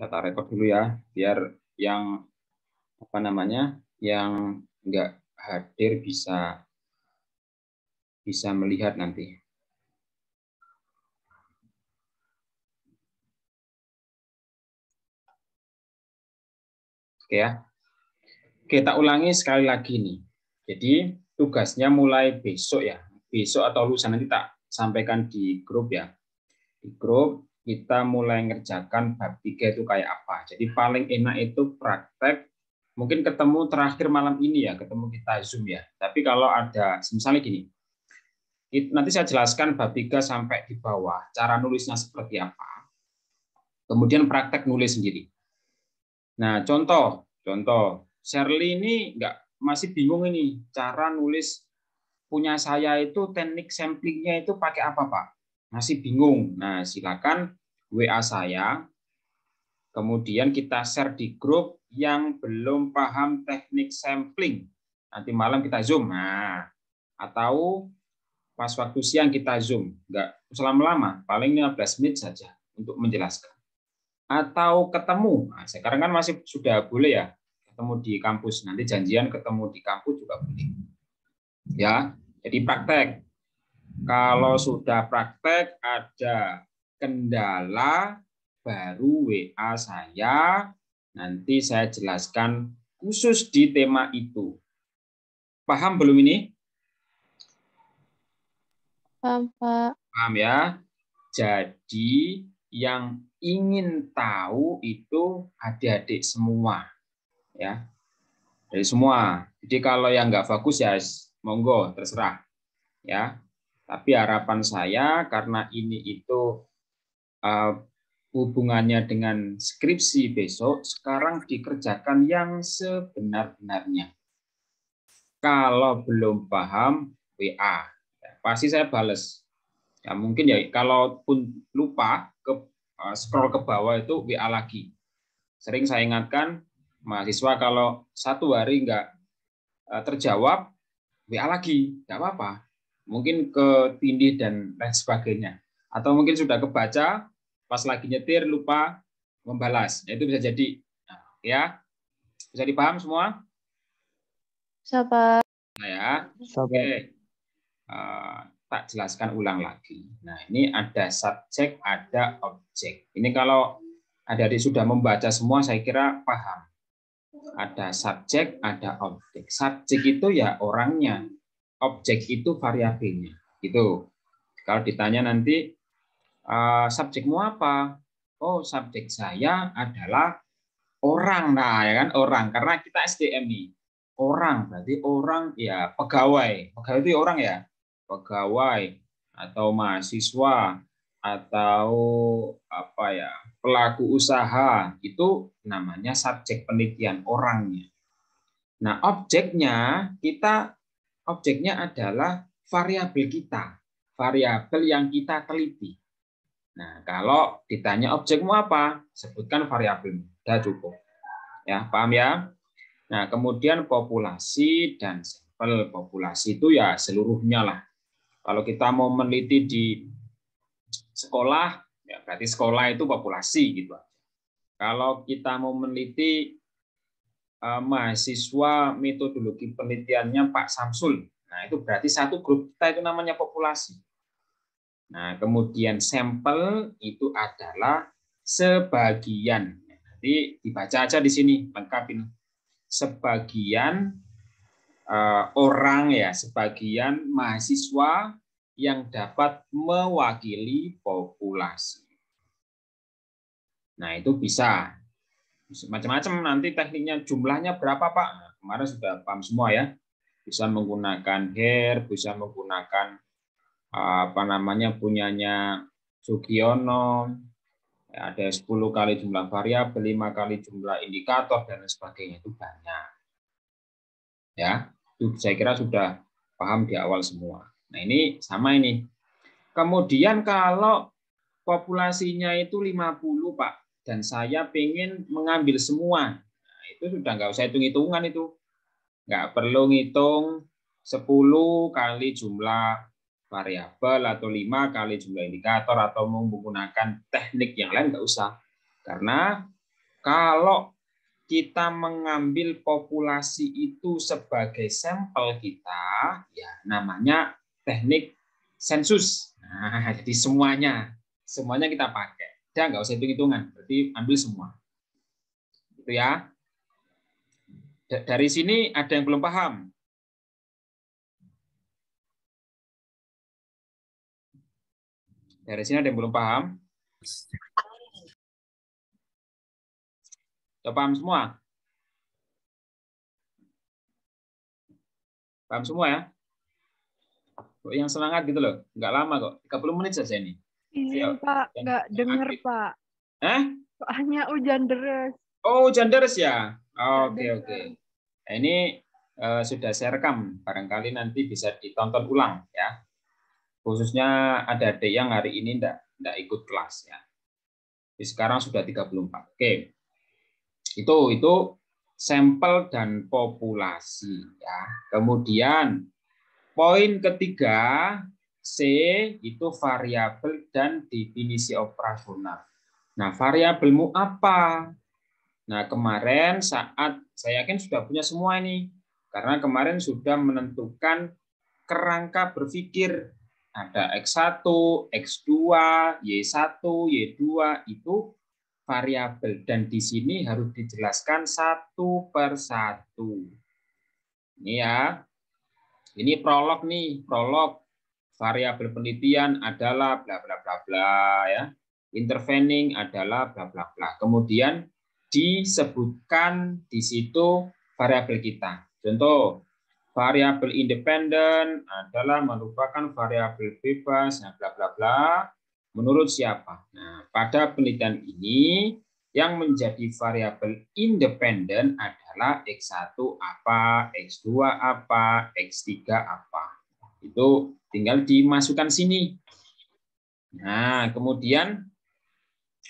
Data record dulu ya, biar yang apa namanya, yang nggak hadir bisa melihat nanti. Oke ya. Oke, tak ulangi sekali lagi nih. Jadi tugasnya mulai besok ya. Besok atau lusa nanti tak sampaikan di grup ya. Di grup kita mulai ngerjakan bab 3 itu kayak apa. Jadi paling enak itu praktek. Mungkin ketemu terakhir malam ini ya, ketemu kita Zoom ya. Tapi kalau ada, misalnya gini, nanti saya jelaskan bab 3 sampai di bawah, cara nulisnya seperti apa. Kemudian praktek nulis sendiri. Nah, contoh, Shirley ini masih bingung ini, cara nulis punya saya itu teknik samplingnya itu pakai apa, Pak? Masih bingung. Nah, silakan WA saya, kemudian kita share di grup yang belum paham teknik sampling. Nanti malam kita Zoom. Nah, atau pas waktu siang kita Zoom. Enggak selama-lama, paling 15 menit saja untuk menjelaskan. Atau ketemu. Nah, sekarang kan masih sudah boleh ya, ketemu di kampus. Nanti janjian ketemu di kampus juga boleh. Ya, jadi praktek. Kalau sudah praktek ada kendala, baru WA saya, nanti saya jelaskan khusus di tema itu. Paham belum ini? Paham, Pak. Paham ya? Jadi yang ingin tahu itu adik-adik semua, ya, dari semua. Jadi kalau yang nggak bagus ya monggo terserah, ya. Tapi harapan saya karena ini itu hubungannya dengan skripsi besok, sekarang dikerjakan yang sebenar-benarnya. Kalau belum paham, WA. Ya, pasti saya bales. Ya mungkin ya kalaupun lupa scroll ke bawah itu WA lagi. Sering saya ingatkan mahasiswa kalau satu hari nggak terjawab, WA lagi, nggak apa-apa. Mungkin ketindih dan lain sebagainya. Atau mungkin sudah kebaca, pas lagi nyetir lupa membalas. Itu bisa jadi. Nah, ya, bisa dipaham semua? Bisa, Pak. Nah, ya, oke. Tak jelaskan ulang lagi. Nah, ini ada subjek, ada objek. Ini kalau adik-adik sudah membaca semua, saya kira paham. Ada subjek, ada objek. Subjek itu ya orangnya, objek itu variabelnya. Gitu. Kalau ditanya nanti, subjekmu apa? Oh, subjek saya adalah orang. Nah, ya kan orang. Karena kita SDM nih. Orang, berarti orang ya pegawai. Pegawai itu ya orang ya. Pegawai atau mahasiswa atau apa ya, pelaku usaha itu namanya subjek penelitian orangnya. Nah, objeknya adalah variabel kita, variabel yang kita teliti. Nah, kalau ditanya objekmu apa, sebutkan variabelmu. Sudah cukup. Ya, paham ya? Nah, kemudian populasi dan sampel. Populasi itu ya seluruhnya lah. Kalau kita mau meneliti di sekolah, ya berarti sekolah itu populasi gitu. Kalau kita mau meneliti mahasiswa metodologi penelitiannya Pak Samsul, nah itu berarti satu grup kita itu namanya populasi. Nah, kemudian sampel itu adalah sebagian. Jadi dibaca aja di sini lengkap ini. Sebagian orang ya, sebagian mahasiswa yang dapat mewakili populasi. Nah, itu bisa macam-macam nanti tekniknya, jumlahnya berapa Pak? Nah, kemarin sudah paham semua ya. Bisa menggunakan HER, bisa menggunakan apa namanya punyanya Sugiono, ya, ada 10 kali jumlah variabel, 5 kali jumlah indikator dan sebagainya, itu banyak. Ya, itu saya kira sudah paham di awal semua. Nah, ini sama ini. Kemudian kalau populasinya itu 50, Pak, dan saya pengen mengambil semua. Nah, itu sudah nggak usah hitung-hitungan itu. Nggak perlu ngitung 10 kali jumlah variabel atau 5 kali jumlah indikator atau menggunakan teknik yang lain, nggak usah. Karena Kalau kita mengambil populasi itu sebagai sampel kita, ya namanya teknik sensus. Nah, jadi semuanya kita pakai. Udah nggak usah hitung-hitungan, berarti ambil semua. Itu ya. Dari sini ada yang belum paham? Dari sini ada yang belum paham? Sudah paham semua? Paham semua ya? Yang semangat gitu loh. Nggak lama kok. 30 menit saja ini. Izin, Ayo. Pak. Nggak denger, aktif. Pak. Soalnya hujan deras. Oh, hujan deras ya? Oke. Nggak Oke. Nah, ini sudah saya rekam. Barangkali nanti bisa ditonton ulang ya. Khususnya ada adik yang hari ini enggak ikut kelas ya. Jadi sekarang sudah 34. Oke. Itu sampel dan populasi ya. Kemudian poin ketiga C itu variabel dan definisi operasional. Nah, variabelmu apa? Nah, kemarin saat saya yakin sudah punya semua ini. Karena kemarin sudah menentukan kerangka berpikir. Ada X1, X2, Y1, Y2 itu variabel. Dan di sini harus dijelaskan satu per satu. Ini ya. Ini prolog nih, prolog. Variabel penelitian adalah bla bla bla bla ya. Intervening adalah bla bla bla. Kemudian disebutkan di situ variabel kita. Contoh, variabel independen adalah merupakan variabel bebas, nah bla bla bla. Menurut siapa? Nah, pada penelitian ini yang menjadi variabel independen adalah X1 apa, X2 apa, X3 apa. Itu tinggal dimasukkan sini. Nah, kemudian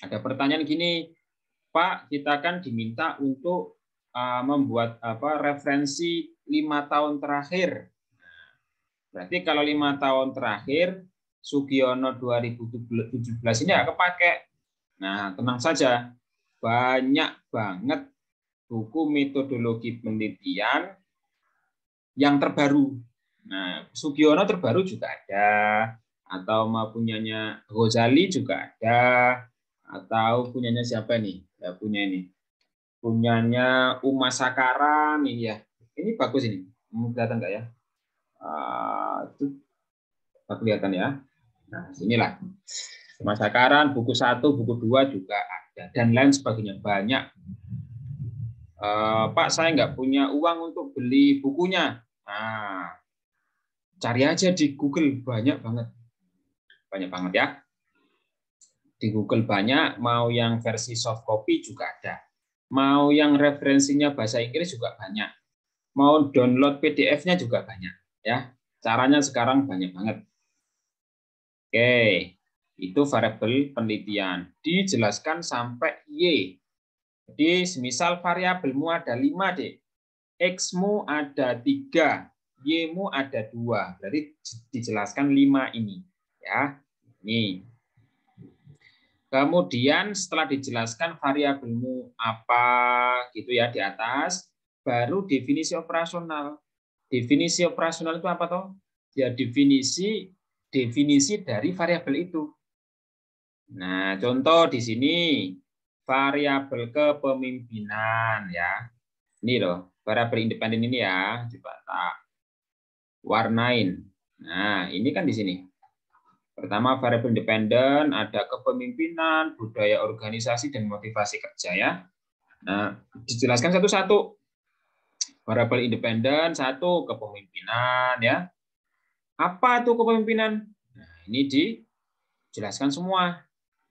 ada pertanyaan gini, Pak, kita kan diminta untuk membuat referensi 5 tahun terakhir. Berarti kalau 5 tahun terakhir, Sugiono 2017 ini ya kepake. Nah, tenang saja, banyak banget buku metodologi penelitian yang terbaru. Nah, Sugiono terbaru juga ada, atau mau punyanya Ghazali juga ada, atau punyanya siapa nih? Ya, punya ini. Punyanya Uma Sakaran ini ya. Ini bagus ini. Kelihatan nggak ya? Itu kelihatan ya. Nah, sinilah. Uma Sakaran, buku 1, buku 2 juga ada. Dan lain sebagainya. Banyak. Pak, saya nggak punya uang untuk beli bukunya. Nah, cari aja di Google. Banyak banget. Banyak banget ya. Di Google banyak. Mau yang versi soft copy juga ada. Mau yang referensinya bahasa Inggris juga banyak. Mau download PDF-nya juga banyak. Ya, caranya sekarang banyak banget. Oke, itu variabel penelitian. Dijelaskan sampai Y. Jadi, semisal variabelmu ada 5, Dek. X-mu ada 3, Y-mu ada 2. Berarti dijelaskan 5 ini. Ya, ini. Kemudian setelah dijelaskan variabelmu apa gitu ya di atas, baru definisi operasional. Definisi operasional itu apa toh? Ya definisi dari variabel itu. Nah, contoh di sini variabel kepemimpinan ya. Ini loh, variabel independen ini ya, coba tak warnain. Nah, ini kan di sini. Pertama, variabel independen, ada kepemimpinan, budaya organisasi, dan motivasi kerja ya. Nah, dijelaskan satu-satu. Variabel independen, 1, kepemimpinan ya. Apa itu kepemimpinan? Nah, ini dijelaskan semua.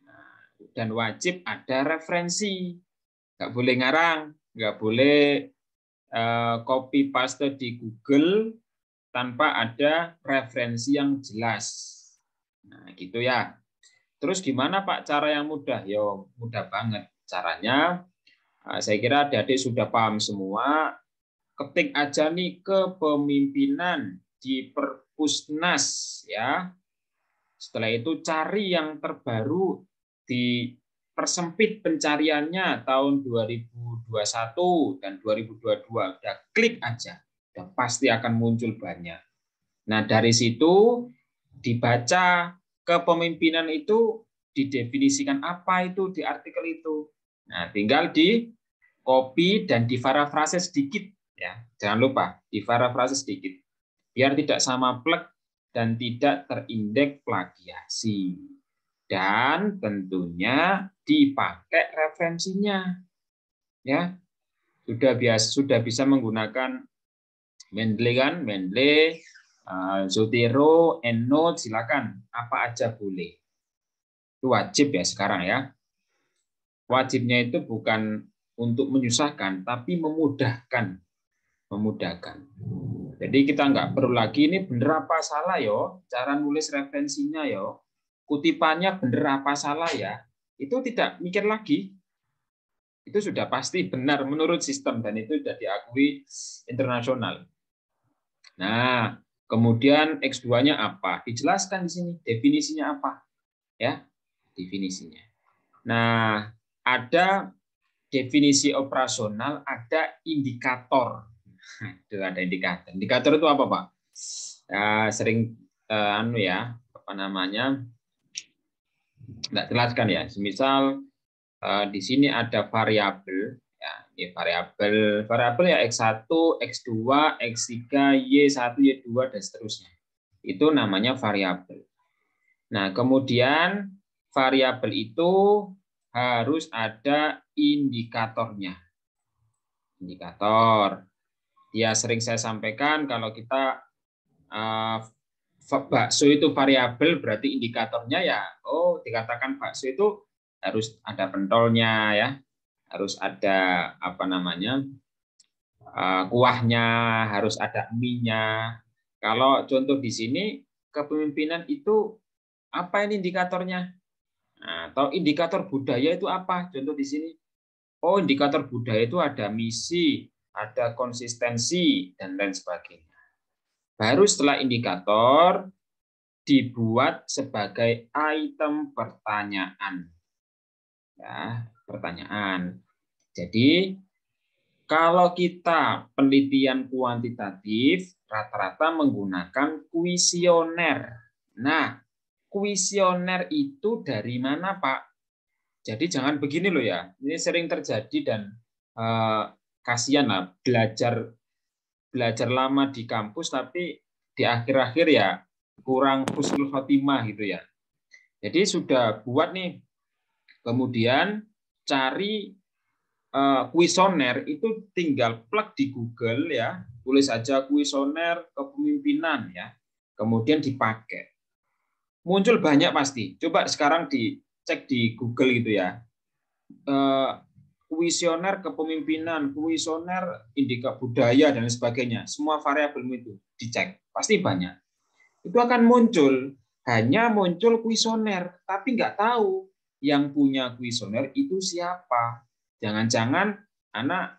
Nah, dan wajib ada referensi. Nggak boleh ngarang, nggak boleh copy paste di Google tanpa ada referensi yang jelas. Nah, gitu ya. Terus gimana Pak cara yang mudah? Yo, mudah banget. Caranya, saya kira adik-adik sudah paham semua. Ketik aja nih kepemimpinan di Perpusnas ya. Setelah itu cari yang terbaru di persempit pencariannya tahun 2021 dan 2022. Udah klik aja, udah pasti akan muncul banyak. Nah, dari situ dibaca kepemimpinan itu didefinisikan apa itu di artikel itu. Nah, tinggal di copy dan diparafrase sedikit ya. Jangan lupa diparafrase sedikit biar tidak sama plek dan tidak terindeks plagiasi. Dan tentunya dipakai referensinya. Ya. Sudah bisa menggunakan Mendeley kan, Mendeley, Zotero, EndNote, silakan apa aja boleh. Itu wajib ya sekarang ya. Wajibnya itu bukan untuk menyusahkan, tapi memudahkan. Jadi kita nggak perlu lagi ini bener apa salah yo, cara nulis referensinya yo, kutipannya bener apa salah ya, itu tidak mikir lagi. Itu sudah pasti benar menurut sistem dan itu sudah diakui internasional. Nah, kemudian X2-nya apa? Dijelaskan di sini definisinya apa? Ya, definisinya. Nah, ada definisi operasional, ada indikator. Itu ada indikator. Indikator itu apa, Pak? Sering apa namanya? Enggak jelaskan ya. Semisal di sini ada variabel, ya, ini variabel ya X1, X2, X3, Y1, Y2 dan seterusnya. Itu namanya variabel. Nah, kemudian variabel itu harus ada indikatornya. Indikator. Ya sering saya sampaikan kalau kita bakso itu variabel berarti indikatornya ya dikatakan bakso itu harus ada pentolnya ya, harus ada apa namanya kuahnya, harus ada mie-nya. Kalau contoh di sini kepemimpinan itu apa ini indikatornya? Nah, atau indikator budaya itu apa? Contoh di sini. Oh, indikator budaya itu ada misi, ada konsistensi dan lain sebagainya. Baru setelah indikator dibuat sebagai item pertanyaan. Ya, pertanyaan. Jadi kalau kita penelitian kuantitatif rata-rata menggunakan kuesioner. Nah, kuesioner itu dari mana, Pak? Jadi jangan begini loh ya. Ini sering terjadi dan kasihan lah belajar lama di kampus tapi di akhir-akhir ya kurang husnul khotimah gitu ya. Jadi sudah buat nih, kemudian cari kuesioner itu tinggal plug di Google ya, tulis aja kuesioner kepemimpinan ya, kemudian dipakai. Muncul banyak pasti. Coba sekarang dicek di Google gitu ya. Kuesioner kepemimpinan, kuesioner indikator budaya dan sebagainya, semua variabel itu dicek, pasti banyak. Itu akan muncul, hanya muncul kuesioner, tapi nggak tahu yang punya kuesioner itu siapa. Jangan-jangan anak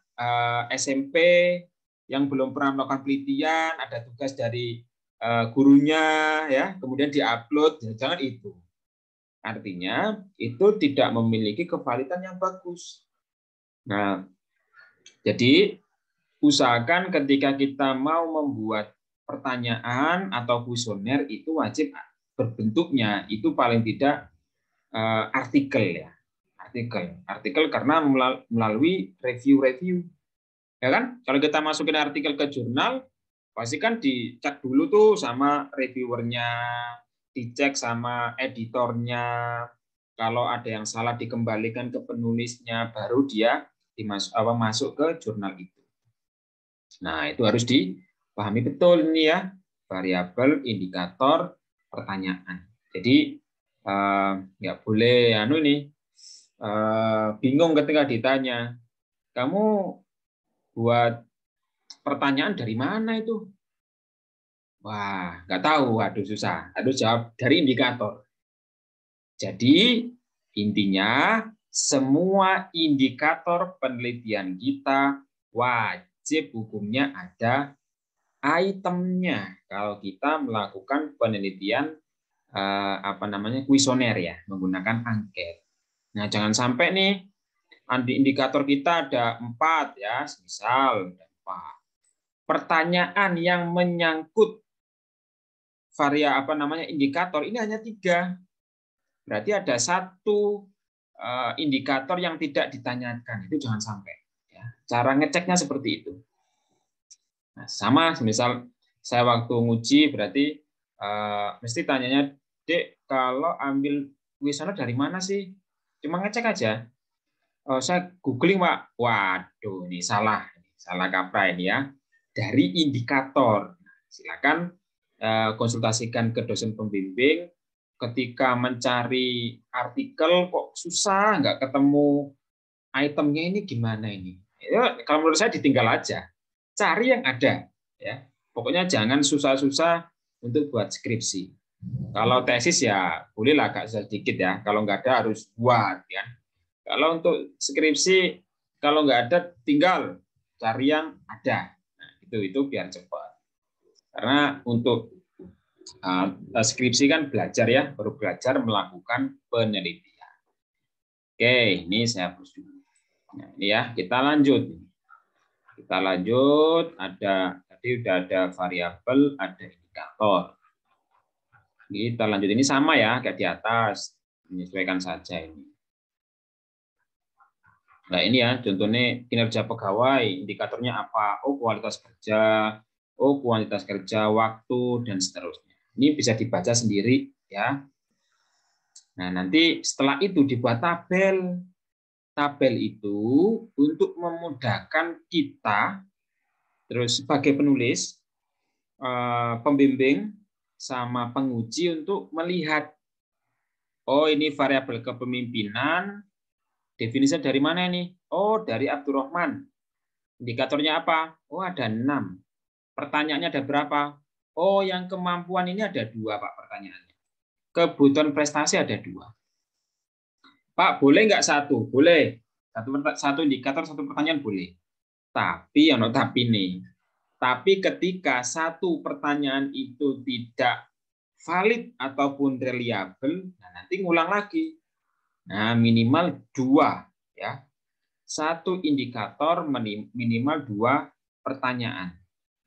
SMP yang belum pernah melakukan penelitian, ada tugas dari gurunya, ya, kemudian diupload, jangan itu. Artinya itu tidak memiliki kevalidan yang bagus. Nah, jadi usahakan ketika kita mau membuat pertanyaan atau kuesioner itu wajib berbentuknya itu paling tidak artikel ya, artikel karena melalui review, ya kan? Kalau kita masukin artikel ke jurnal, pasti kan dicek dulu tuh sama reviewernya, dicek sama editornya. Kalau ada yang salah dikembalikan ke penulisnya, baru dia masuk ke jurnal itu. Nah, itu harus dipahami betul ini ya, variabel, indikator, pertanyaan. Jadi nggak boleh bingung ketika ditanya, kamu buat pertanyaan dari mana itu? Wah, nggak tahu, aduh susah. Harus jawab dari indikator. Jadi intinya semua indikator penelitian kita wajib hukumnya ada itemnya kalau kita melakukan penelitian kuesioner ya, menggunakan angket. Nah, jangan sampai nih indikator kita ada 4 ya, misal ada 4. Pertanyaan yang menyangkut indikator ini hanya 3. Berarti ada 1 indikator yang tidak ditanyakan. Itu jangan sampai. Ya. Cara ngeceknya seperti itu. Nah, sama misal saya waktu nguji berarti mesti tanyanya, Dek, kalau ambil Wisono dari mana sih? Cuma ngecek aja. Saya googling, Pak. Waduh, ini salah kaprah ini ya. Dari indikator. Silakan konsultasikan ke dosen pembimbing. Ketika mencari artikel kok susah, nggak ketemu itemnya, ini gimana ini? Ya, kalau menurut saya ditinggal aja. Cari yang ada. Ya. Pokoknya jangan susah-susah untuk buat skripsi. Kalau tesis ya bolehlah agak sedikit ya. Kalau nggak ada harus buat ya. Kalau untuk skripsi, kalau nggak ada tinggal cari yang ada. Nah, itu biar cepat. Karena untuk skripsi kan belajar ya, baru belajar melakukan penelitian. Oke, ini saya hapus dulu. Nah, ini ya, kita lanjut. Tadi udah ada variabel, ada indikator. Kita lanjut, ini sama ya, kayak di atas, menyesuaikan saja ini. Nah, ini ya, contohnya kinerja pegawai, indikatornya apa? Oh, kualitas kerja, waktu, dan seterusnya. Ini bisa dibaca sendiri ya. Nah, nanti setelah itu dibuat tabel. Tabel itu untuk memudahkan kita, terus sebagai penulis, pembimbing, sama penguji untuk melihat, oh ini variabel kepemimpinan, definisinya dari mana ini? Oh, dari Abdurrahman. Indikatornya apa? Oh, ada 6. Pertanyaannya ada berapa? Oh, yang kemampuan ini ada 2, Pak, pertanyaannya. Kebutuhan prestasi ada 2. Pak, boleh nggak 1? Boleh. Satu indikator, 1 pertanyaan boleh. Tapi, nih. Tapi ketika 1 pertanyaan itu tidak valid ataupun reliable, nah nanti ngulang lagi. Nah, minimal 2. Ya. 1 indikator minimal 2 pertanyaan.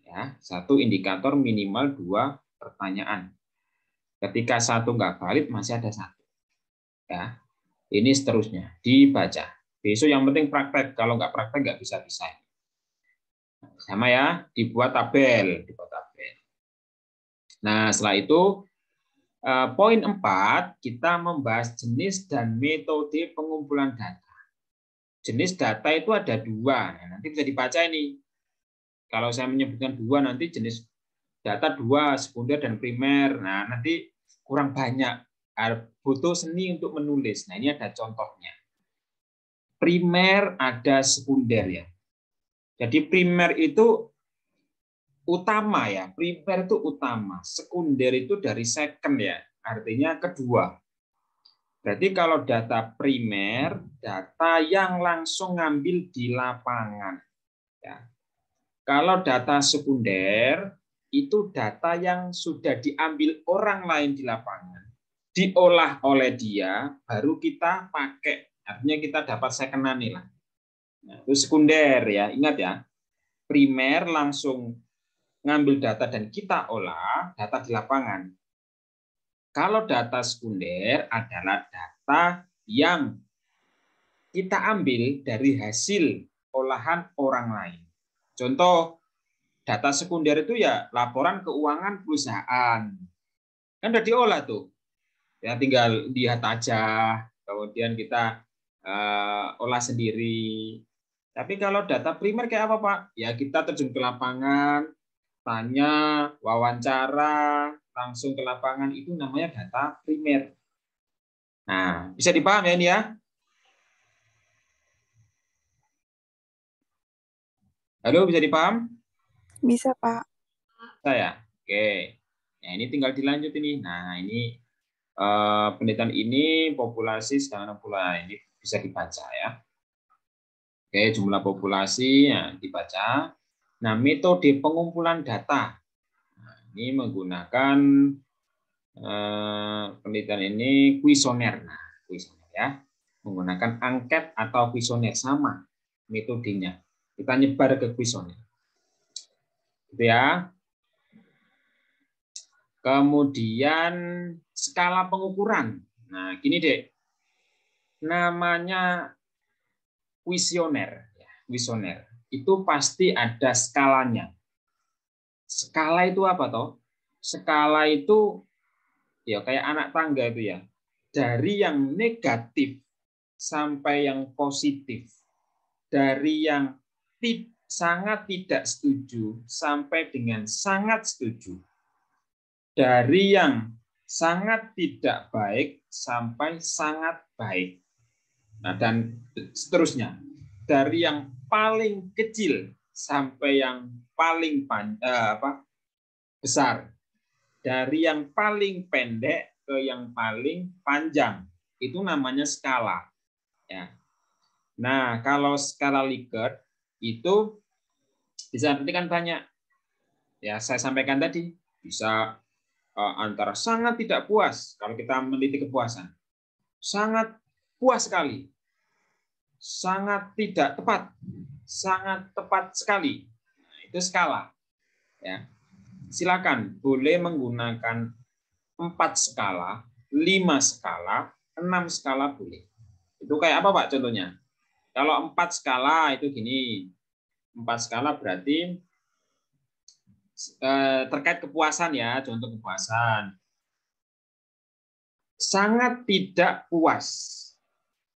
Ya, 1 indikator minimal 2 pertanyaan. Ketika 1 nggak valid, masih ada 1. Ya, ini seterusnya dibaca. Besok yang penting praktek. Kalau nggak praktek nggak bisa-bisa. Sama ya, dibuat tabel. Nah, setelah itu poin 4 kita membahas jenis dan metode pengumpulan data. Jenis data itu ada 2. Nah, nanti bisa dibaca ini. Kalau saya menyebutkan 2, nanti jenis data 2, sekunder dan primer. Nah, nanti kurang banyak. Butuh seni untuk menulis. Nah, ini ada contohnya. Primer ada sekunder ya. Jadi primer itu utama ya. Primer itu utama. Sekunder itu dari second ya. Artinya kedua. Berarti kalau data primer, data yang langsung ngambil di lapangan. Ya. Kalau data sekunder, itu data yang sudah diambil orang lain di lapangan, diolah oleh dia, baru kita pakai. Artinya kita dapat second-an nih lah. Nah, itu sekunder ya, ingat ya. Primer langsung ngambil data dan kita olah data di lapangan. Kalau data sekunder adalah data yang kita ambil dari hasil olahan orang lain. Contoh, data sekunder itu ya laporan keuangan perusahaan. Kan udah diolah tuh. Ya tinggal lihat aja, kemudian kita olah sendiri. Tapi kalau data primer kayak apa, Pak? Ya kita terjun ke lapangan, tanya, wawancara, langsung ke lapangan, itu namanya data primer. Nah, bisa dipahami ya ini ya? Halo, bisa dipaham? Bisa, Pak. Saya. Oke. Nah, ini tinggal dilanjut ini. Nah, ini penelitian ini populasi sedangkan pula ini bisa dibaca ya. Oke, jumlah populasi ya, dibaca. Nah, metode pengumpulan data. Nah, ini menggunakan penelitian ini kuesioner. Nah, kuesioner ya. menggunakan angket atau kuesioner, sama metodenya. Kita nyebar ke kuesioner. Gitu ya. Kemudian skala pengukuran. Nah, gini deh. Namanya kuesioner, ya, kuesioner. Itu pasti ada skalanya. Skala itu apa toh? Skala itu ya kayak anak tangga itu ya. Dari yang negatif sampai yang positif. Dari yang sangat tidak setuju sampai dengan sangat setuju. Dari yang sangat tidak baik sampai sangat baik. Nah, dan seterusnya. Dari yang paling kecil sampai yang paling besar. Dari yang paling pendek ke yang paling panjang. Itu namanya skala. Ya. Nah, kalau skala Likert itu bisa nanti kan banyak. Ya, saya sampaikan tadi bisa antara sangat tidak puas kalau kita meneliti kepuasan. Sangat puas sekali. Sangat tidak tepat. Sangat tepat sekali. Nah, itu skala. Ya. Silakan boleh menggunakan 4 skala, 5 skala, 6 skala boleh. Itu kayak apa Pak contohnya? Kalau 4 skala itu gini. 4 skala berarti terkait kepuasan ya, contoh kepuasan. Sangat tidak puas.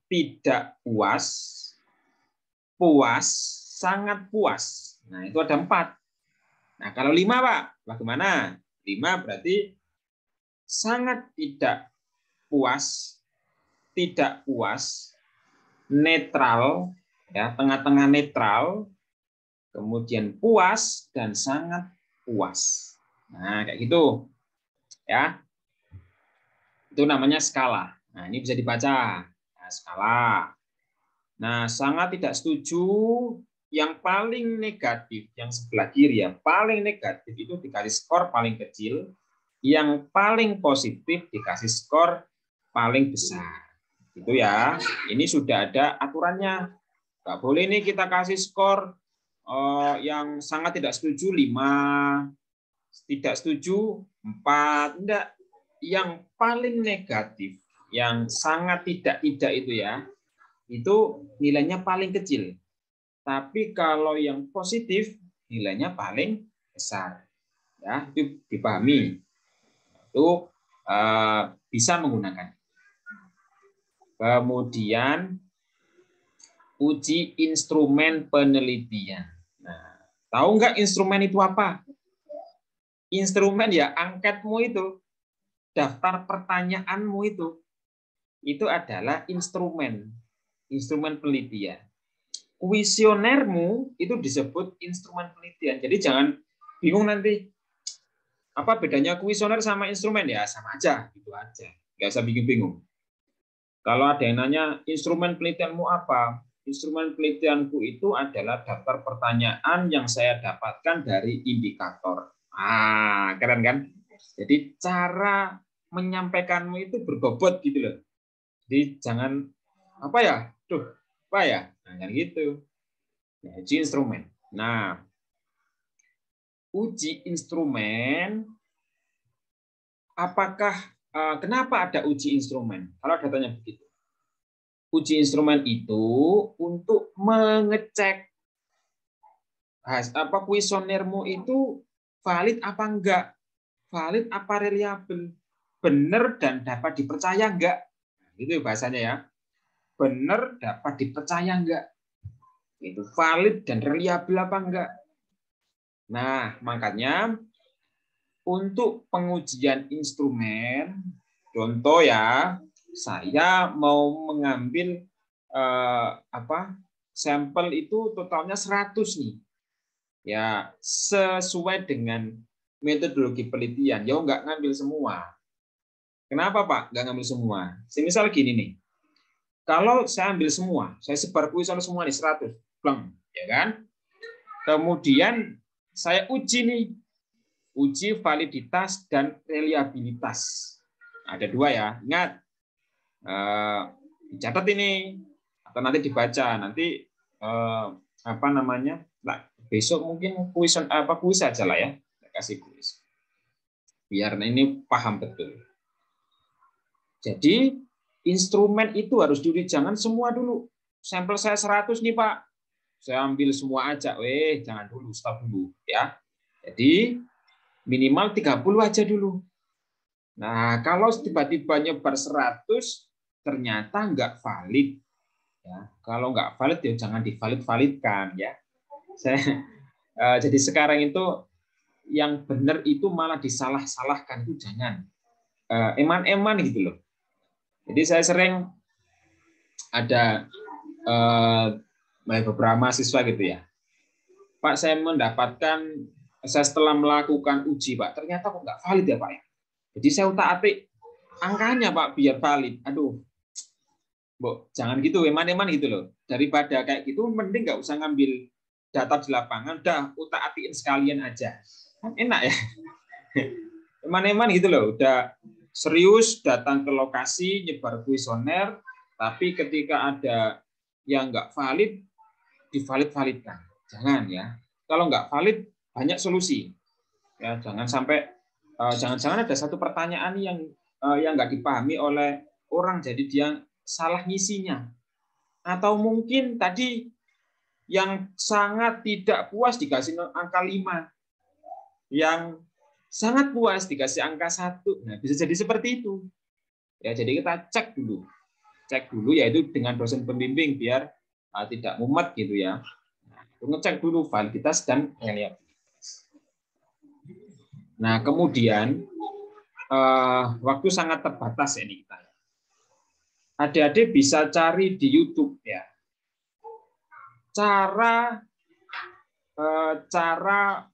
Tidak puas, puas, sangat puas. Nah, itu ada 4. Nah, kalau 5 Pak, bagaimana? 5 berarti sangat tidak puas, tidak puas, netral, ya, tengah-tengah netral, kemudian puas dan sangat puas. Nah, kayak gitu. Ya. Itu namanya skala. Nah, ini bisa dibaca. Nah, skala. Nah, sangat tidak setuju yang paling negatif, yang sebelah kiri ya, paling negatif itu dikasih skor paling kecil, yang paling positif dikasih skor paling besar. Itu ya. Ini sudah ada aturannya. Nggak boleh nih kita kasih skor yang sangat tidak setuju 5, tidak setuju 4, enggak. Yang paling negatif, yang sangat tidak itu ya, itu nilainya paling kecil. Tapi kalau yang positif nilainya paling besar. Ya, itu dipahami. Itu bisa menggunakan. Kemudian uji instrumen penelitian. Nah, tahu nggak instrumen itu apa? Instrumen ya angketmu itu, daftar pertanyaanmu itu adalah instrumen penelitian. Kuesionermu itu disebut instrumen penelitian. Jadi jangan bingung nanti apa bedanya kuesioner sama instrumen, ya sama aja, gitu aja. Nggak usah bingung-bingung. Kalau ada yang nanya instrumen penelitianmu apa? Instrumen penelitianku itu adalah daftar pertanyaan yang saya dapatkan dari indikator. Ah, keren kan? Jadi cara menyampaikanmu itu berbobot gitu loh. Jadi jangan apa ya? Apa ya? Nah, kan gitu. Ya, uji instrumen. Nah, uji instrumen, apakah kenapa ada uji instrumen? Kalau datanya begitu. Uji instrumen itu untuk mengecek kuesionermu itu valid apa enggak, valid apa reliabel, benar dan dapat dipercaya enggak. Itu bahasanya ya. Benar dapat dipercaya enggak. Itu valid dan reliabel apa enggak. Nah, makanya untuk pengujian instrumen, contoh ya, saya mau mengambil sampel itu totalnya 100 nih. Ya, sesuai dengan metodologi penelitian. Ya enggak ngambil semua. Kenapa, Pak? Enggak ngambil semua. Misal gini nih. Kalau saya ambil semua, saya sebar kuesioner semua nih 100, pleng, ya kan? Kemudian saya uji nih. Uji validitas dan reliabilitas. Ada 2 ya. Ingat, dicatat ini atau nanti dibaca nanti apa namanya besok mungkin kuis aja lah ya, kasih kuis biar ini paham betul. Jadi instrumen itu harus dulu, jangan semua dulu. Sampel saya 100 nih Pak, saya ambil semua aja. Jangan dulu, stop dulu ya. Jadi minimal 30 aja dulu. Nah, kalau tiba-tiba nyebar 100 ternyata nggak valid. Ya, kalau nggak valid ya jangan divalid-validkan ya. Jadi sekarang itu yang benar itu malah disalah-salahkan, itu jangan. Eman-eman gitu loh. Jadi saya sering ada beberapa mahasiswa gitu ya. Pak, saya setelah melakukan uji Pak, ternyata kok nggak valid ya Pak ya. Jadi saya utak-atik angkanya Pak biar valid. Aduh, Bu, jangan gitu, eman-eman gitu loh. Daripada kayak gitu, mending nggak usah ngambil data di lapangan, dah utak-atiin sekalian aja. Kan enak ya. Eman-eman gitu loh, udah serius datang ke lokasi, nyebar kuesioner, tapi ketika ada yang nggak valid, divalid-validkan. Jangan ya. Kalau nggak valid, banyak solusi. Ya, jangan sampai, jangan-jangan ada satu pertanyaan yang nggak dipahami oleh orang, jadi dia salah ngisinya. Atau mungkin tadi yang sangat tidak puas dikasih angka 5. Yang sangat puas dikasih angka 1. Nah, bisa jadi seperti itu. Ya, jadi kita cek dulu. Cek dulu yaitu dengan dosen pembimbing biar tidak mumet gitu ya. Nah, ngecek dulu validitas dan reliabilitas. Nah, kemudian waktu sangat terbatas ini kita. Adik-adik bisa cari di YouTube ya. Cara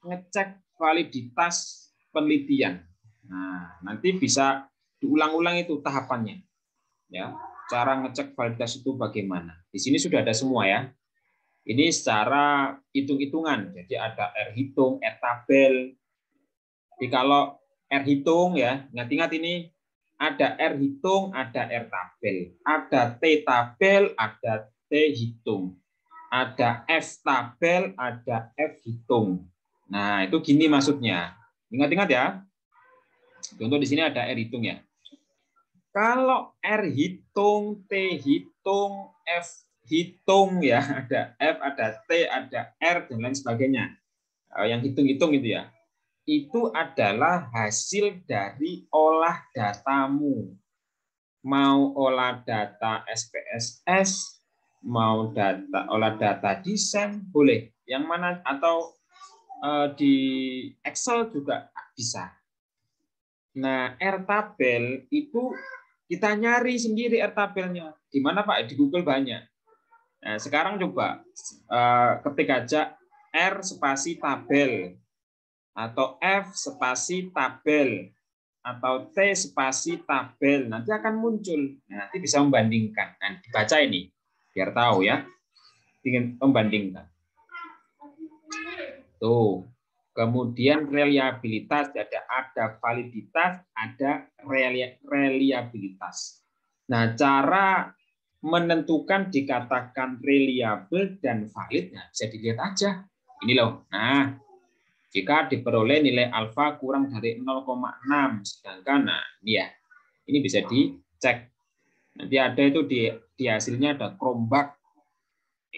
ngecek validitas penelitian. Nah, nanti bisa diulang-ulang itu tahapannya. Ya, cara ngecek validitas itu bagaimana? Di sini sudah ada semua ya. Ini secara hitung-hitungan. Jadi ada R hitung, R tabel. Jadi kalau R hitung ya, ingat-ingat ini ada R hitung, ada R tabel, ada T tabel, ada T hitung, ada F tabel, ada F hitung. Nah, itu gini maksudnya. Ingat-ingat ya. Contoh di sini ada R hitung ya. Kalau R hitung, T hitung, F hitung ya, ada F, ada T, ada R dan lain sebagainya. Yang hitung-hitung itu ya. Itu adalah hasil dari olah datamu. Mau olah data SPSS, mau olah data desain, boleh. Yang mana atau di Excel juga bisa. Nah, R tabel itu kita nyari sendiri R tabelnya. Di mana Pak? Di Google banyak. Nah, sekarang coba ketik aja R spasi tabel atau F spasi tabel atau T spasi tabel, nanti akan muncul. Nah, nanti bisa membandingkan. Nah, dibaca ini biar tahu ya. Ingin membandingkan. Tuh. Kemudian reliabilitas, ada validitas, ada reliabilitas. Nah, cara menentukan dikatakan reliable dan valid, nah, bisa dilihat aja. Ini loh. Nah, jika diperoleh nilai alfa kurang dari 0,6, sedangkan nah ini ya, ini bisa dicek. Nanti ada itu di hasilnya ada Chromebug,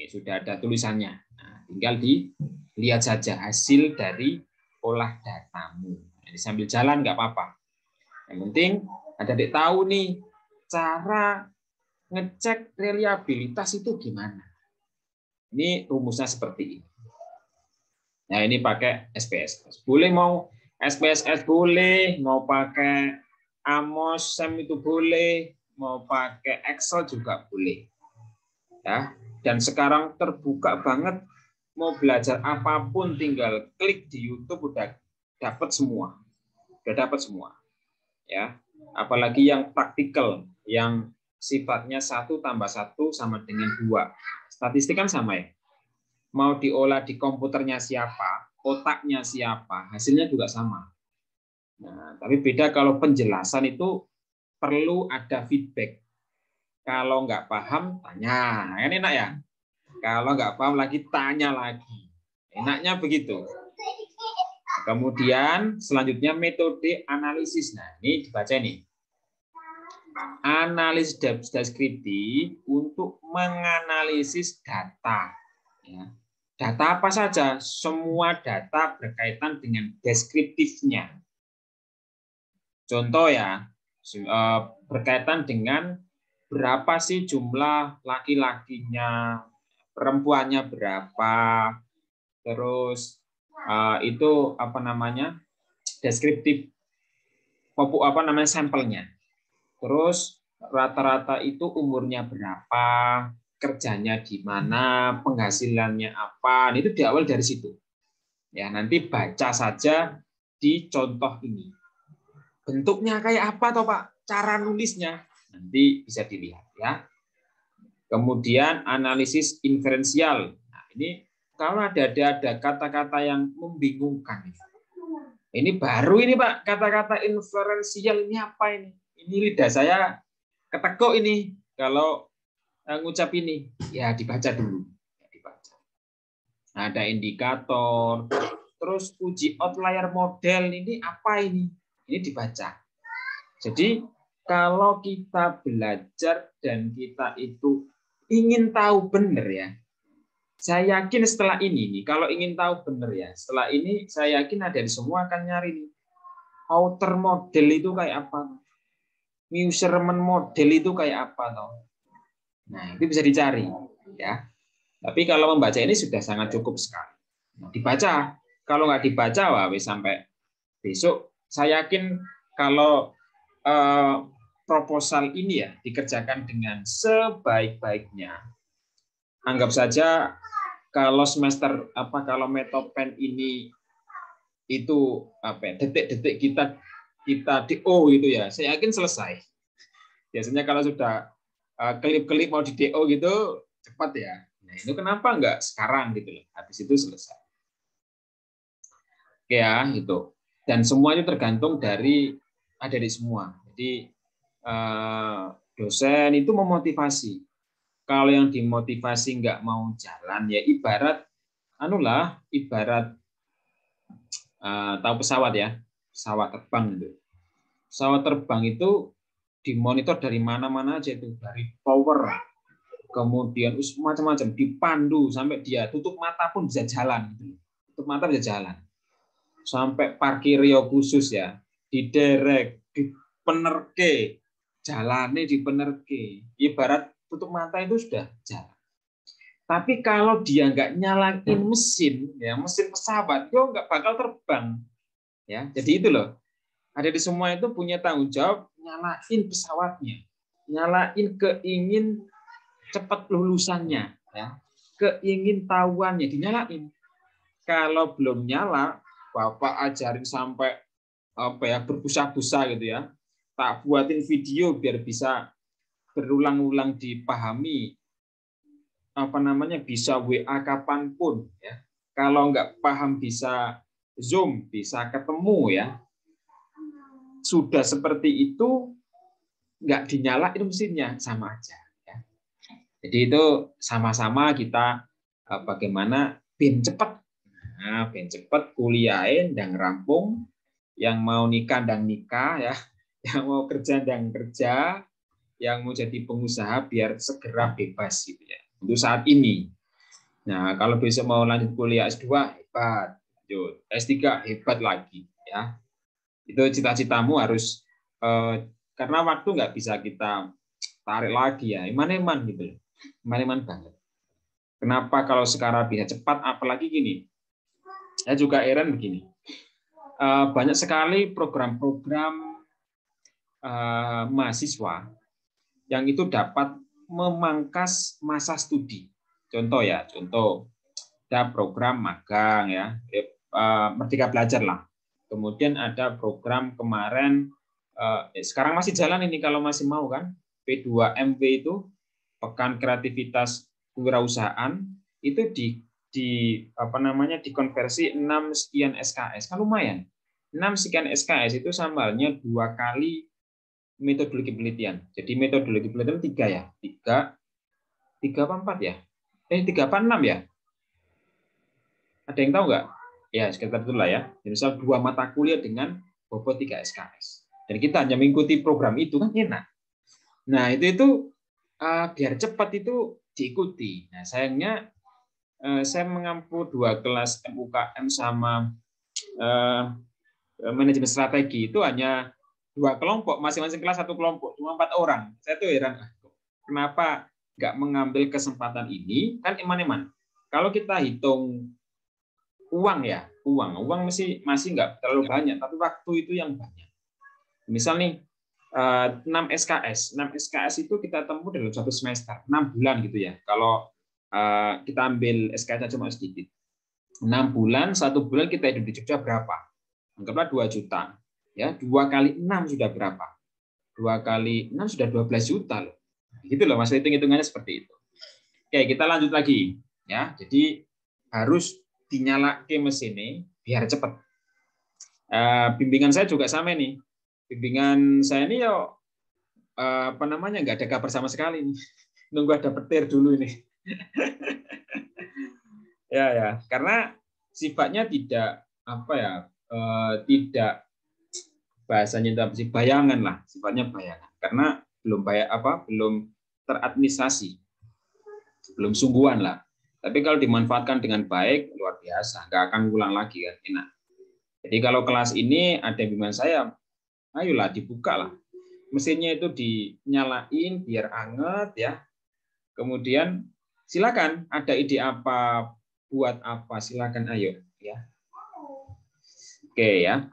sudah ada tulisannya. Nah, tinggal dilihat saja hasil dari olah datamu. Jadi sambil jalan nggak apa-apa. Yang penting adik tahu nih cara ngecek reliabilitas itu gimana. Ini rumusnya seperti ini. Nah, ini pakai SPSS. Boleh mau SPSS boleh, mau pakai Amos Sem itu boleh, mau pakai Excel juga boleh. Ya, dan sekarang terbuka banget, mau belajar apapun tinggal klik di YouTube udah dapat semua. Udah dapat semua. Ya. Apalagi yang praktikal, yang sifatnya 1 tambah 1 sama dengan 2. Statistik kan sama ya. Mau diolah di komputernya siapa, otaknya siapa, hasilnya juga sama. Nah, tapi beda kalau penjelasan itu perlu ada feedback. Kalau nggak paham, tanya. Kan enak ya? Kalau nggak paham lagi, tanya lagi. Enaknya begitu. Kemudian selanjutnya metode analisis. Nah, ini dibaca nih. Analisis deskriptif untuk menganalisis data. Ya. Data apa saja? Semua data berkaitan dengan deskriptifnya. Contoh ya, berkaitan dengan berapa sih jumlah laki-lakinya, perempuannya berapa, terus itu apa namanya deskriptif sampelnya. Terus rata-rata itu umurnya berapa, kerjanya di mana, penghasilannya apa. Itu diawali dari situ. Ya, nanti baca saja di contoh ini. Bentuknya kayak apa toh Pak? Cara nulisnya nanti bisa dilihat ya. Kemudian analisis inferensial. Nah, ini kalau ada kata-kata yang membingungkan. Ini baru ini Pak, kata-kata inferensial ini apa ini? Ini lidah saya ketekuk ini kalau ngucap ini. Ya dibaca dulu. Ya, dibaca. Nah, ada indikator, terus uji outlier model ini apa ini? Ini dibaca. Jadi kalau kita belajar dan kita itu ingin tahu benar ya, saya yakin setelah ini nih, kalau ingin tahu benar ya, setelah ini saya yakin ada di semua akan nyari nih, outer model itu kayak apa, measurement model itu kayak apa toh. Nah itu bisa dicari ya. Tapi kalau membaca ini sudah sangat cukup sekali. Nah, dibaca, kalau nggak dibaca wah sampai besok saya yakin kalau proposal ini ya dikerjakan dengan sebaik-baiknya. Anggap saja kalau kalau Metopen ini itu detik-detik kita DO gitu ya, saya yakin selesai. Biasanya kalau sudah kelip-kelip mau di DO gitu cepat ya. Nah, itu kenapa enggak sekarang gitu loh. Habis itu selesai. Oke ya, itu. Dan semuanya tergantung dari adik-adik semua. Jadi dosen itu memotivasi. Kalau yang dimotivasi nggak mau jalan, ya ibarat tahu pesawat ya, pesawat terbang itu. Pesawat terbang itu dimonitor dari mana-mana aja itu, dari power, kemudian macam-macam, dipandu sampai dia tutup mata pun bisa jalan. Tutup mata bisa jalan. Sampai parkirio khusus ya, diderek, dipenerke, jalannya dipenerke. Ibarat tutup mata itu sudah jalan. Tapi kalau dia nggak nyalain mesin, ya mesin pesawat, dia nggak bakal terbang. Ya, jadi itu loh. Ada di semua itu punya tanggung jawab nyalain pesawatnya, nyalain keingin cepat lulusannya, ya, keingin tahuannya dinyalain. Kalau belum nyala, Bapak ajarin sampai berbusa-busa gitu ya. Tak buatin video biar bisa berulang-ulang dipahami. Bisa WA kapanpun ya. Kalau nggak paham bisa Zoom, bisa ketemu ya. Sudah seperti itu nggak dinyalain mesinnya sama aja ya. Jadi itu sama-sama kita bagaimana ben cepat. Nah, ben cepat kuliahin dan rampung, yang mau nikah dan nikah ya, yang mau kerja dan kerja, yang mau jadi pengusaha biar segera bebas gitu ya. Untuk saat ini. Nah, kalau besok mau lanjut kuliah S2 hebat, lanjut S3 hebat lagi ya. Itu cita-citamu harus karena waktu nggak bisa kita tarik lagi ya, iman-iman gitu. Iman-iman banget. Kenapa kalau sekarang bisa cepat, apalagi gini. Saya juga heran begini. Banyak sekali program-program mahasiswa yang itu dapat memangkas masa studi. Contoh ada program magang ya, Merdeka Belajar lah. Kemudian ada program kemarin, sekarang masih jalan ini kalau masih mau kan, P2MW itu, Pekan Kreativitas Kewirausahaan, itu dikonversi 6 sekian SKS, kan lumayan. 6 sekian SKS itu sama halnya 2 kali metodologi penelitian. Jadi metodologi penelitian 3 ya. 3 apa 4 ya? 3 apa 6 ya? Ada yang tahu nggak? Ya, sekitar itulah ya. Misal 2 mata kuliah dengan bobot 3 SKS. Dan kita hanya mengikuti program itu kan enak. Nah, itu biar cepat itu diikuti. Nah, sayangnya saya mengampu 2 kelas MUKM sama manajemen strategi itu hanya 2 kelompok, masing-masing kelas 1 kelompok, cuma 4 orang. Saya tuh heran, kenapa nggak mengambil kesempatan ini? Kan iman-iman. Kalau kita hitung uang ya, uang masih nggak terlalu banyak, tapi waktu itu yang banyak. Misal nih 6 SKS, 6 SKS itu kita tempuh dalam 1 semester, 6 bulan gitu ya. Kalau kita ambil SKS cuma sedikit. 6 bulan, 1 bulan kita hidup di Jogja berapa? Anggaplah 2 juta. Ya, 2 kali 6 sudah berapa? 2 kali 6 sudah 12 juta loh. Gitu loh, Mas, hitung-hitungannya seperti itu. Oke, kita lanjut lagi. Ya, jadi harus dinyalakan mesin ini biar cepat. Bimbingan saya juga sama nih. Bimbingan saya ini ya nggak ada kabar sama sekali nih. Nunggu ada petir dulu ini. ya, karena sifatnya tidak tidak bahasanya itu bayangan lah, sifatnya bayangan. Karena belum teradministrasi, belum sungguhan lah. Tapi kalau dimanfaatkan dengan baik, luar biasa, nggak akan ulang lagi kan, enak. Jadi kalau kelas ini ada bimbingan saya, ayolah dibuka lah, mesinnya itu dinyalain biar anget ya. Kemudian silakan ada ide apa, buat apa, silakan ayo ya. Oke ya.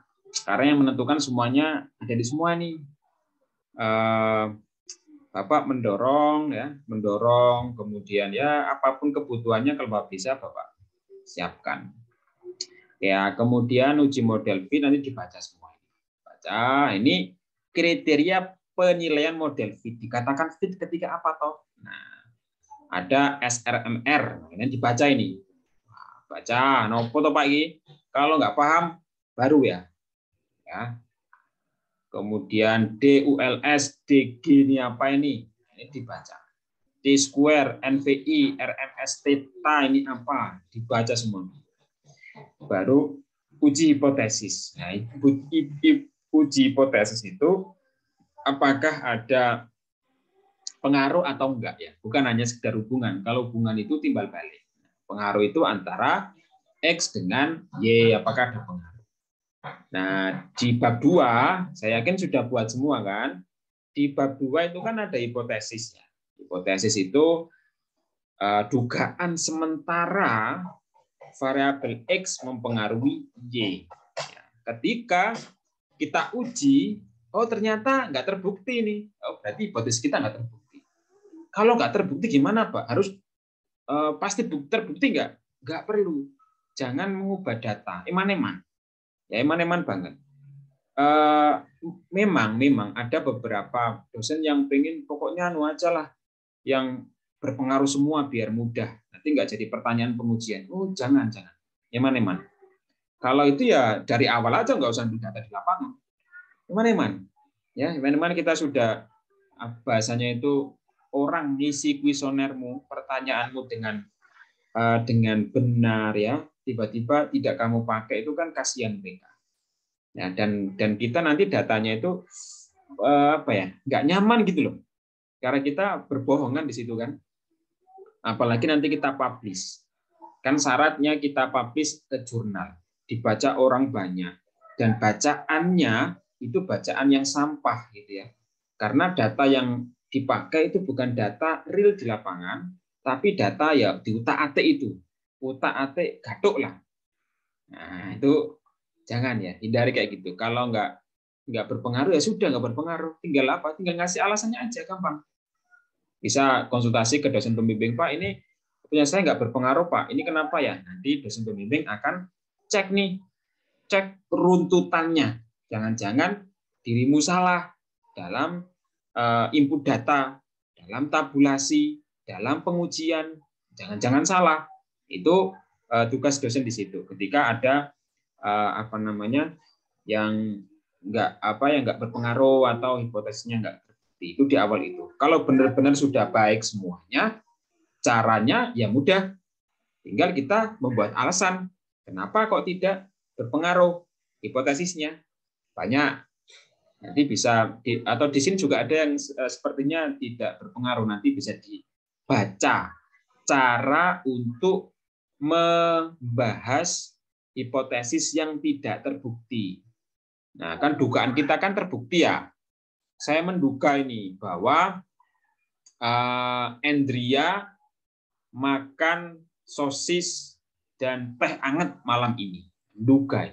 Karena yang menentukan semuanya ada di semua nih. Bapak mendorong, kemudian ya apapun kebutuhannya kalau Bapak bisa Bapak siapkan. Ya, kemudian uji model fit nanti dibaca semua. Baca, ini kriteria penilaian model fit. Dikatakan fit ketika apa toh? Nah, ada SRMR, ini dibaca ini. Baca, nopo toh Pak ini? Kalau nggak paham, baru ya. Kemudian DULS, DG ini apa ini? Ini dibaca. T square, NVI, RMS, theta ini apa? Dibaca semua. Baru uji hipotesis. Nah, uji hipotesis itu apakah ada pengaruh atau enggak ya? Bukan hanya sekedar hubungan. Kalau hubungan itu timbal balik. Pengaruh itu antara X dengan Y, apakah ada pengaruh? Nah, di bab 2, saya yakin sudah buat semua kan? Di bab 2 itu kan ada hipotesisnya. Hipotesis itu dugaan sementara variabel X mempengaruhi Y. Ketika kita uji, oh ternyata nggak terbukti nih. Oh, berarti hipotesis kita nggak terbukti. Kalau nggak terbukti gimana Pak? Harus pasti terbukti nggak? Nggak perlu. Jangan mengubah data. Eman-eman. Ya, eman-eman banget. Memang ada beberapa dosen yang pengen pokoknya aja lah yang berpengaruh semua biar mudah. Nanti nggak jadi pertanyaan pengujian. Oh, jangan. Eman-eman. Kalau itu ya dari awal aja nggak usah ambil data di lapangan. Eman-eman. Ya, eman-eman kita sudah bahasanya itu orang ngisi kuesionermu, pertanyaanmu dengan benar ya, tiba-tiba tidak kamu pakai itu kan kasihan mereka. Ya, dan kita nanti datanya itu nggak nyaman gitu loh. Karena kita berbohongan di situ kan. Apalagi nanti kita publish. Kan syaratnya kita publish ke jurnal, dibaca orang banyak dan bacaannya itu bacaan yang sampah gitu ya. Karena data yang dipakai itu bukan data real di lapangan, tapi data ya di utak-atik itu. Utak-atik gatuk lah. Nah, itu jangan ya, hindari kayak gitu. Kalau nggak berpengaruh ya sudah nggak berpengaruh. Tinggal apa? Tinggal ngasih alasannya aja, gampang. Bisa konsultasi ke dosen pembimbing, Pak, ini punya saya nggak berpengaruh, Pak. Ini kenapa ya? Nanti dosen pembimbing akan cek runtutannya. Jangan-jangan dirimu salah dalam input data, dalam tabulasi, dalam pengujian. Jangan-jangan salah. Itu tugas dosen di situ. Ketika ada yang nggak berpengaruh atau hipotesisnya nggak terbukti. Itu di awal itu. Kalau benar-benar sudah baik semuanya, caranya ya mudah. Tinggal kita membuat alasan kenapa kok tidak berpengaruh hipotesisnya. Banyak. Nanti bisa atau di sini juga ada yang sepertinya tidak berpengaruh. Nanti bisa dibaca cara untuk membahas hipotesis yang tidak terbukti. Nah, kan dugaan kita kan terbukti ya. Saya menduga ini bahwa Andrea makan sosis dan teh hangat malam ini. Duga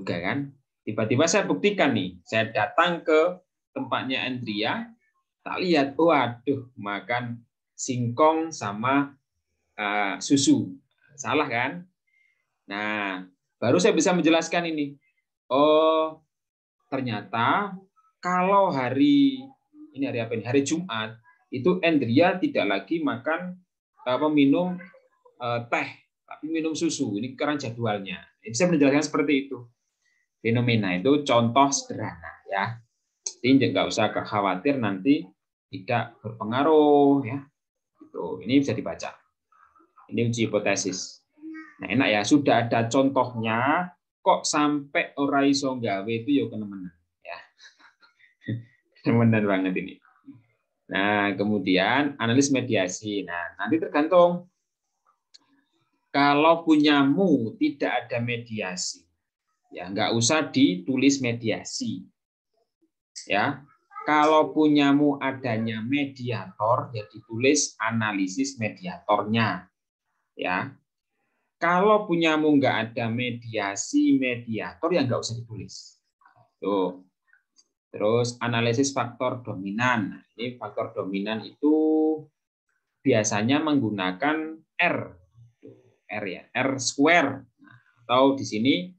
kan? Tiba-tiba saya buktikan nih. Saya datang ke tempatnya Andrea, tak lihat, waduh, makan singkong sama susu. Salah kan? Nah, baru saya bisa menjelaskan ini. Oh, ternyata kalau hari apa ini? Hari Jumat itu Andrea tidak lagi minum teh, tapi minum susu. Ini karena jadwalnya. Bisa menjelaskan seperti itu. Fenomena itu contoh sederhana ya. Jadi nggak usah khawatir nanti tidak berpengaruh ya. Itu ini bisa dibaca. Ini uji hipotesis. Nah, enak ya, sudah ada contohnya kok sampai ora iso gawe itu ya kenemenan ya. Kenemenan banget ini. Nah, kemudian analis mediasi. Nah, nanti tergantung kalau punyamu tidak ada mediasi. Ya, nggak usah ditulis mediasi. Ya. Kalau punyamu adanya mediator, ya ditulis analisis mediatornya. Ya. Kalau punyamu nggak ada mediasi mediator, ya nggak usah ditulis. Tuh. Terus analisis faktor dominan. Nah, ini faktor dominan itu biasanya menggunakan R ya, R square. Nah, atau di sini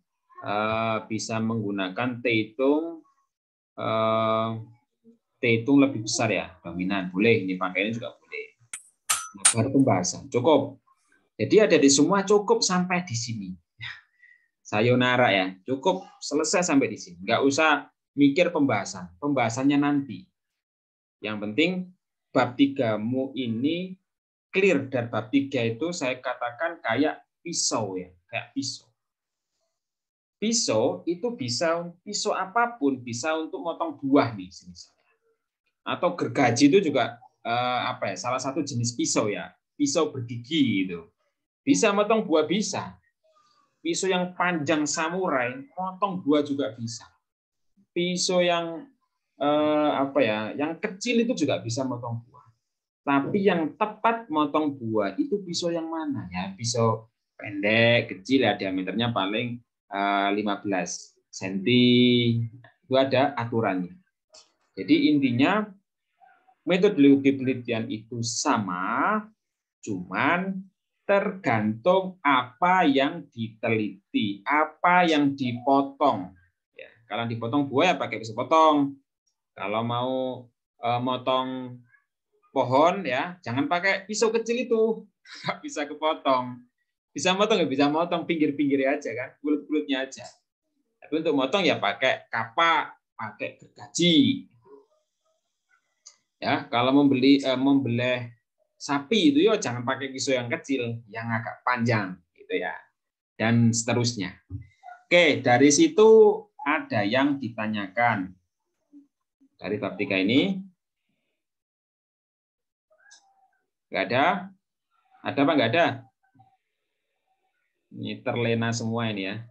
bisa menggunakan T hitung lebih besar ya, dominan. Boleh, ini pakai ini juga boleh. Nah, baru pembahasan. Cukup. Jadi ada di semua cukup sampai di sini. Sayonara ya, cukup selesai sampai di sini. Nggak usah mikir pembahasan. Pembahasannya nanti. Yang penting bab 3-mu ini clear, dan bab 3 itu saya katakan kayak pisau ya, kayak pisau. Pisau itu bisa pisau apapun, bisa untuk motong buah nih misalnya. Atau gergaji itu juga salah satu jenis pisau ya, pisau bergigi itu. Bisa motong buah bisa. Pisau yang panjang samurai, motong buah juga bisa. Pisau yang yang kecil itu juga bisa motong buah. Tapi yang tepat motong buah itu pisau yang mana ya? Pisau pendek, kecil ya, diameternya paling 15 cm. Itu ada aturannya. Jadi intinya metodologi penelitian itu sama, cuman tergantung apa yang diteliti, apa yang dipotong. Ya, kalau dipotong buah ya pakai pisau potong. Kalau mau motong pohon ya, jangan pakai pisau kecil itu, nggak bisa kepotong. Bisa motong ya bisa motong pinggir-pinggirnya aja kan, kulit-kulitnya aja. Tapi untuk motong ya pakai kapak, pakai gergaji. Ya, kalau membeleh sapi itu ya jangan pakai pisau yang kecil, yang agak panjang gitu ya. Dan seterusnya. Oke, dari situ ada yang ditanyakan. Dari bab 3 ini nggak ada? Ada apa nggak ada? Ini terlena semua ini ya.